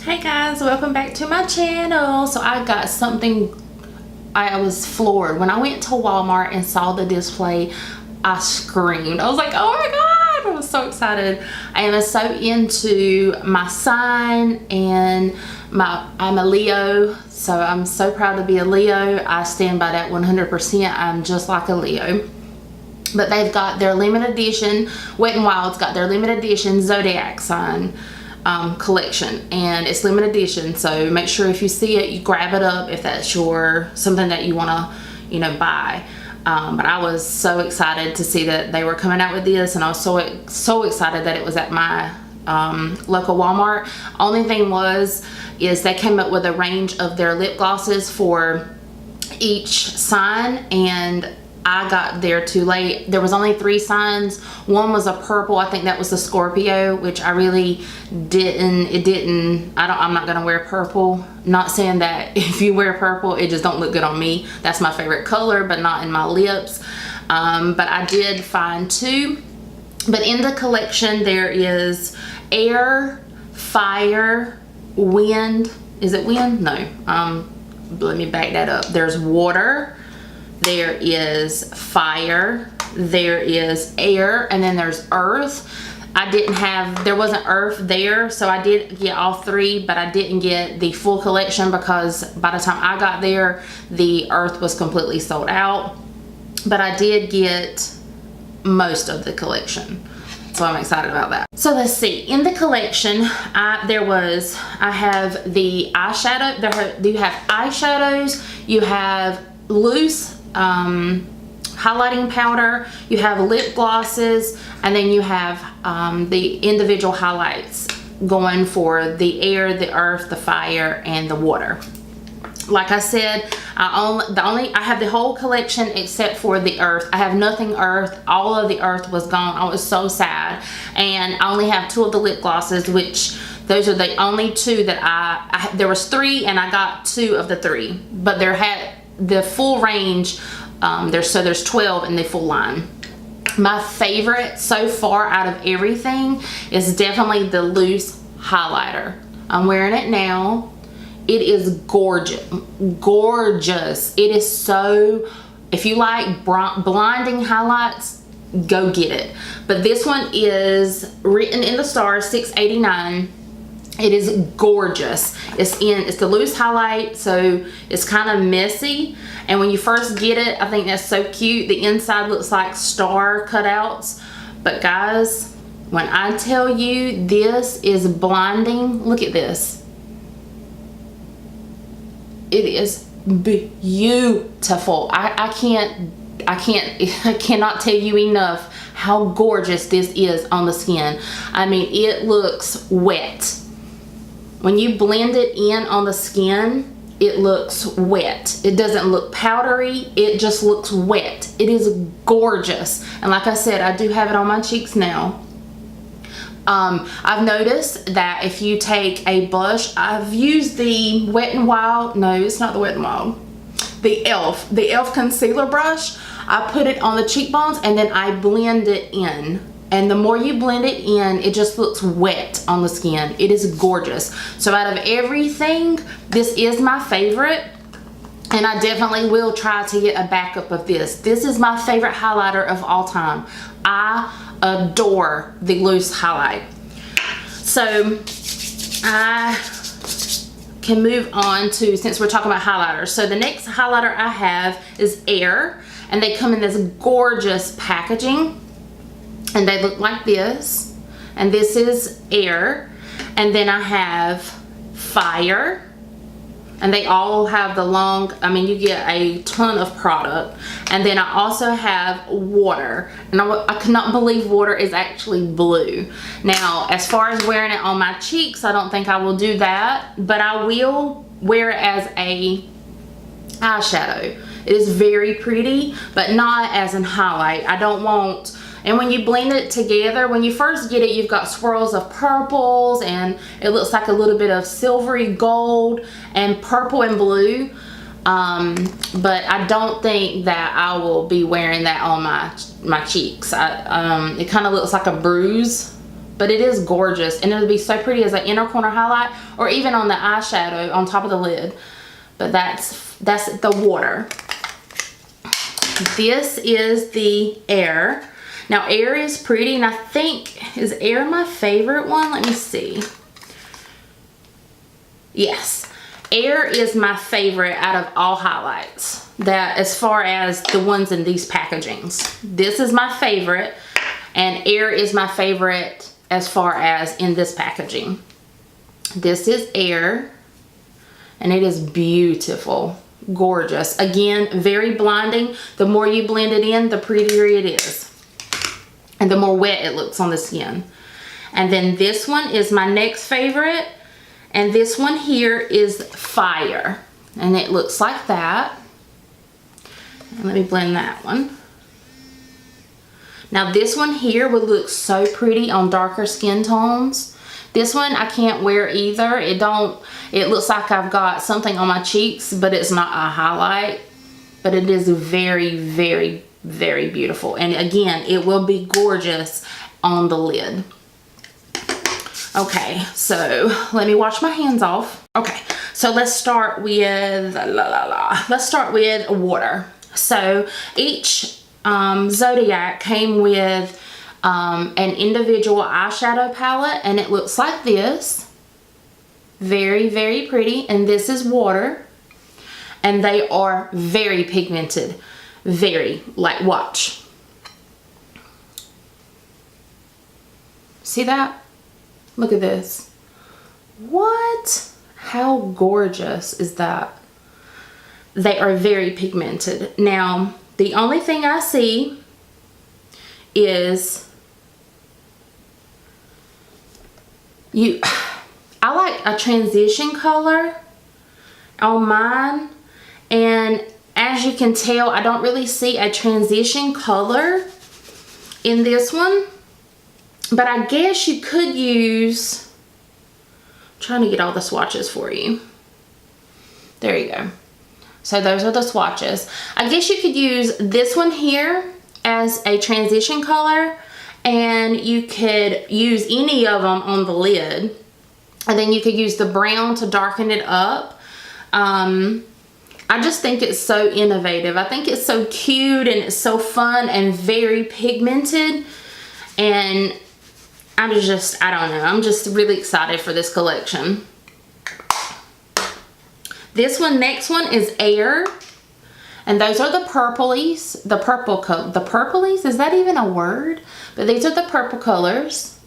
Hey guys, welcome back to my channel. So I got something, I was floored. When I went to Walmart and saw the display, I screamed. I was like, oh my god, I was so excited. I am so into my sign and I'm a Leo, so I'm so proud to be a Leo. I stand by that 100%. I'm just like a Leo. But they've got their limited edition, Wet n Wild's got their limited edition Zodiac sign collection, and it's limited edition, so make sure if you see it you grab it up if that's something that you want to buy. But I was so excited to see that they were coming out with this, and I was so excited that it was at my local Walmart. Only thing is they came up with a range of their lip glosses for each sign, and I got there too late. There was only 3 signs. One was a purple. I think that was the Scorpio, which I really I'm not gonna wear purple. Not saying that if you wear purple it just don't look good on me. That's my favorite color, but not in my lips. But I did find 2. But in the collection there is air, fire, wind. Is it wind? No. Let me back that up. There's water, there is fire, there is air, and then there's earth. There wasn't earth there, so I did get all 3, but I didn't get the full collection because by the time I got there the earth was completely sold out. But I did get most of the collection, so I'm excited about that. So let's see, in the collection I have the eyeshadow. You have eyeshadows, you have loose highlighting powder, you have lip glosses, and then you have the individual highlights going for the air, the earth, the fire, and the water. Like I said, I have the whole collection except for the earth. I have nothing earth. All of the earth was gone. I was so sad. And I only have 2 of the lip glosses, which those are the only 2 that there was 3 and I got 2 of the 3, but there had the full range. There's 12 in the full line. My favorite so far out of everything is definitely the loose highlighter. I'm wearing it now. It is gorgeous. It is so, if you like blinding highlights, go get it. But this one is written in the stars, $6.89. It is gorgeous. It's the loose highlight, so it's kind of messy, and when you first get it I think that's so cute. The inside looks like star cutouts, but guys, when I tell you this is blinding, look at this. It is beautiful. I cannot tell you enough how gorgeous this is on the skin. I mean, it looks wet. When you blend it in on the skin, it looks wet. It doesn't look powdery, it just looks wet. It is gorgeous. And like I said, I do have it on my cheeks now. I've noticed that if you take a blush, I've used the Wet n Wild, no, it's not the Wet n Wild, the e.l.f. concealer brush. I put it on the cheekbones and then I blend it in. And the more you blend it in, it just looks wet on the skin. It is gorgeous. So out of everything, this is my favorite. And I definitely will try to get a backup of this. This is my favorite highlighter of all time. I adore the loose highlight. So I can move on to, since we're talking about highlighters. So the next highlighter I have is Air. And they come in this gorgeous packaging. And they look like this, and this is Air, and then I have Fire, and they all have the long, I mean, you get a ton of product. And then I also have Water, and I cannot believe Water is actually blue. Now, as far as wearing it on my cheeks, I don't think I will do that, but I will wear it as a eyeshadow. It is very pretty, but not as an highlight. I don't want. And when you blend it together, when you first get it, you've got swirls of purples, and it looks like a little bit of silvery gold and purple and blue. But I don't think that I will be wearing that on my cheeks. It kind of looks like a bruise but it is gorgeous, and it'll be so pretty as an inner corner highlight or even on the eyeshadow on top of the lid. But that's the water. This is the Air. Now Air is pretty, and I think, is Air my favorite one? Let me see. Yes, Air is my favorite out of all highlights, that as far as the ones in these packagings. This is my favorite, and Air is my favorite as far as in this packaging. This is Air, and it is beautiful, gorgeous. Again, very blinding. The more you blend it in, the prettier it is, and the more wet it looks on the skin. And then this one is my next favorite, and this one here is Fire, and it looks like that. And let me blend that one. Now this one here would look so pretty on darker skin tones. This one I can't wear either. It looks like I've got something on my cheeks, but it's not a highlight. But it is very, very, very beautiful. And again, it will be gorgeous on the lid. Okay, so let me wash my hands off. Okay, so let's start with, let's start with water. So each Zodiac came with an individual eyeshadow palette, and it looks like this. Very, very pretty. And this is water, and they are very pigmented. Very, like, watch. See that? Look at this. What? How gorgeous is that? They are very pigmented. Now, the only thing I see is I like a transition color on mine, and as you can tell, I don't really see a transition color in this one, but I guess you could use, I'm trying to get all the swatches for you. There you go. So those are the swatches. I guess you could use this one here as a transition color, and you could use any of them on the lid, and then you could use the brown to darken it up. I just think it's so innovative. I think it's so cute, and it's so fun and very pigmented, and I don't know, I'm just really excited for this collection. This one, next one is Air, and those are the purplies, the purplies, is that even a word? But these are the purple colors,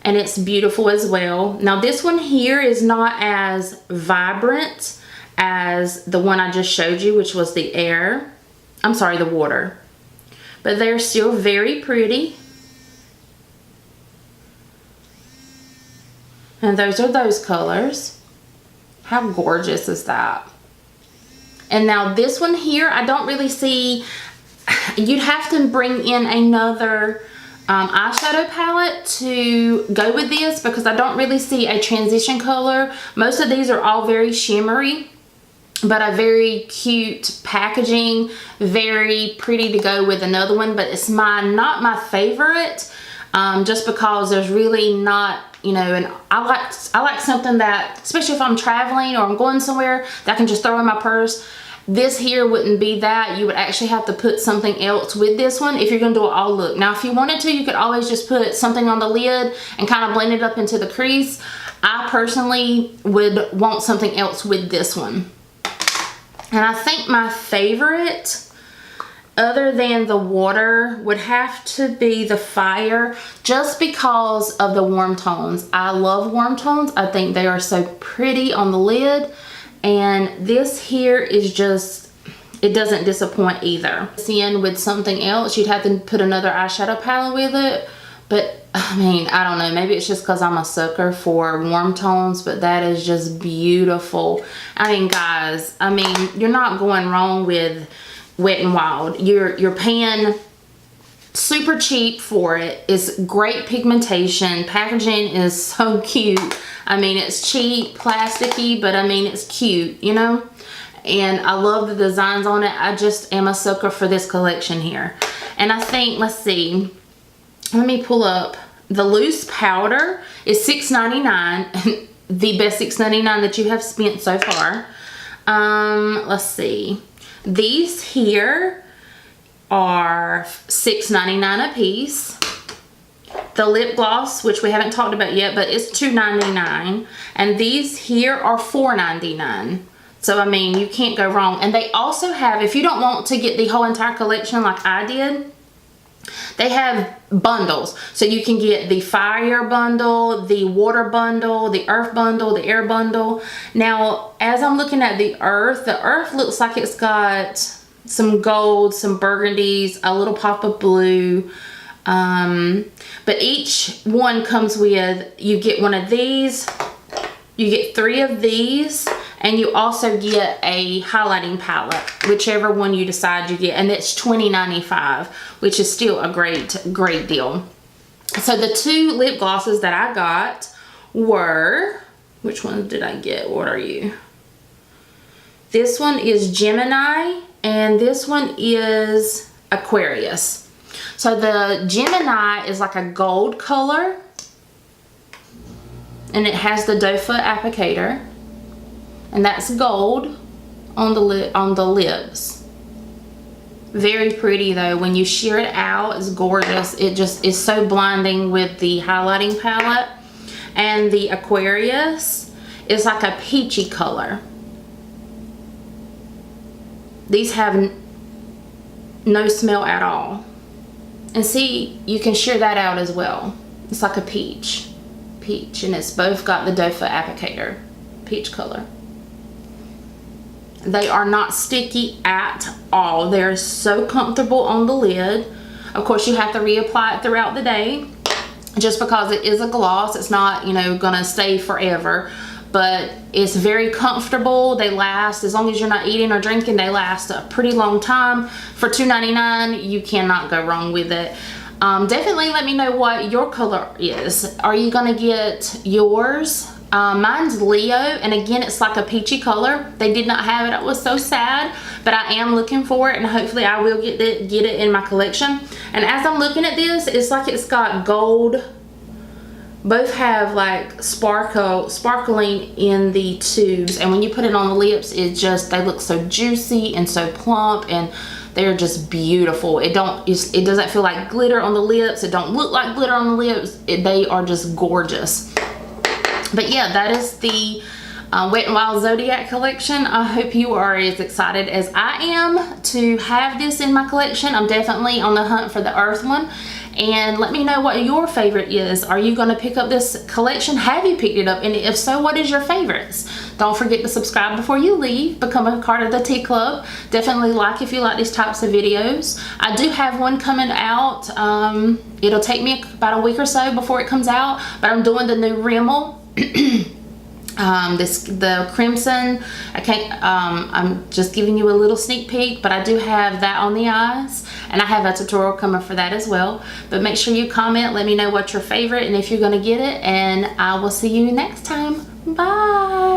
and it's beautiful as well. Now this one here is not as vibrant as the one I just showed you, which was the Air. I'm sorry, the water. But they're still very pretty. And those are those colors. How gorgeous is that? And now this one here, I don't really see, you'd have to bring in another eyeshadow palette to go with this, because I don't really see a transition color. Most of these are all very shimmery, but a very cute packaging, very pretty to go with another one, but it's not my favorite, just because there's really not, you know, and I like something that, especially if I'm traveling or I'm going somewhere, that I can just throw in my purse. This here wouldn't be that. You would actually have to put something else with this one if you're going to do an all look. Now, if you wanted to, you could always just put something on the lid and kind of blend it up into the crease. I personally would want something else with this one. And I think my favorite, other than the water, would have to be the Fire, just because of the warm tones. I love warm tones. I think they are so pretty on the lid. And this here is just, it doesn't disappoint either. In with something else, you'd have to put another eyeshadow palette with it. But I mean, I don't know, maybe it's just because I'm a sucker for warm tones, but that is just beautiful. I mean, guys, I mean, you're not going wrong with Wet n Wild. You're paying super cheap for it. It's great pigmentation. Packaging is so cute. I mean, it's cheap, plasticky, but I mean, it's cute, you know? And I love the designs on it. I just am a sucker for this collection here. And I think, let's see, let me pull up The loose powder is $6.99. The best $6.99 that you have spent so far. Let's see. These here are $6.99 a piece. The lip gloss, which we haven't talked about yet, but it's $2.99. And these here are $4.99. So, I mean, you can't go wrong. And they also have, if you don't want to get the whole entire collection like I did, they have bundles. So you can get the fire bundle, the water bundle, the earth bundle, the air bundle. Now, as I'm looking at the earth looks like it's got some gold, some burgundies, a little pop of blue. But each one comes with, you get one of these, you get 3 of these, and you also get a highlighting palette, whichever one you decide you get, and that's $20.95, which is still a great deal. So the 2 lip glosses that I got were, which one did I get? What are you? This one is Gemini, and this one is Aquarius. So the Gemini is like a gold color, and it has the doe foot applicator. And that's gold on the lips. Very pretty though. When you sheer it out, it's gorgeous. It just is so blinding with the highlighting palette. And the Aquarius is like a peachy color. These have no smell at all. And see, you can sheer that out as well. It's like a peach. And it's both got the doe foot applicator. Peach color. They are not sticky at all. They're so comfortable on the lid. Of course, you have to reapply it throughout the day. Just because it is a gloss, it's not, you know, gonna stay forever. But it's very comfortable. They last, as long as you're not eating or drinking, they last a pretty long time. For $2.99, you cannot go wrong with it. Definitely let me know what your color is. Are you gonna get yours? Mine's Leo, and again, it's like a peachy color. They did not have it. I was so sad, but I am looking for it, and hopefully I will get it in my collection. And as I'm looking at this, it's like it's got gold. Both have like sparkling in the tubes, and when you put it on the lips, they look so juicy and so plump, and they're just beautiful. It doesn't feel like glitter on the lips. It don't look like glitter on the lips. They are just gorgeous. But yeah, that is the Wet n Wild Zodiac Collection. I hope you are as excited as I am to have this in my collection. I'm definitely on the hunt for the earth one. And let me know what your favorite is. Are you going to pick up this collection? Have you picked it up? And if so, what is your favorites? Don't forget to subscribe before you leave. Become a part of the Tea Club. Definitely like if you like these types of videos. I do have one coming out. It'll take me about a week or so before it comes out. But I'm doing the new Rimmel. The crimson. I'm just giving you a little sneak peek, but I do have that on the eyes, and I have a tutorial coming for that as well. But make sure you comment, let me know what's your favorite and if you're going to get it, and I will see you next time. Bye.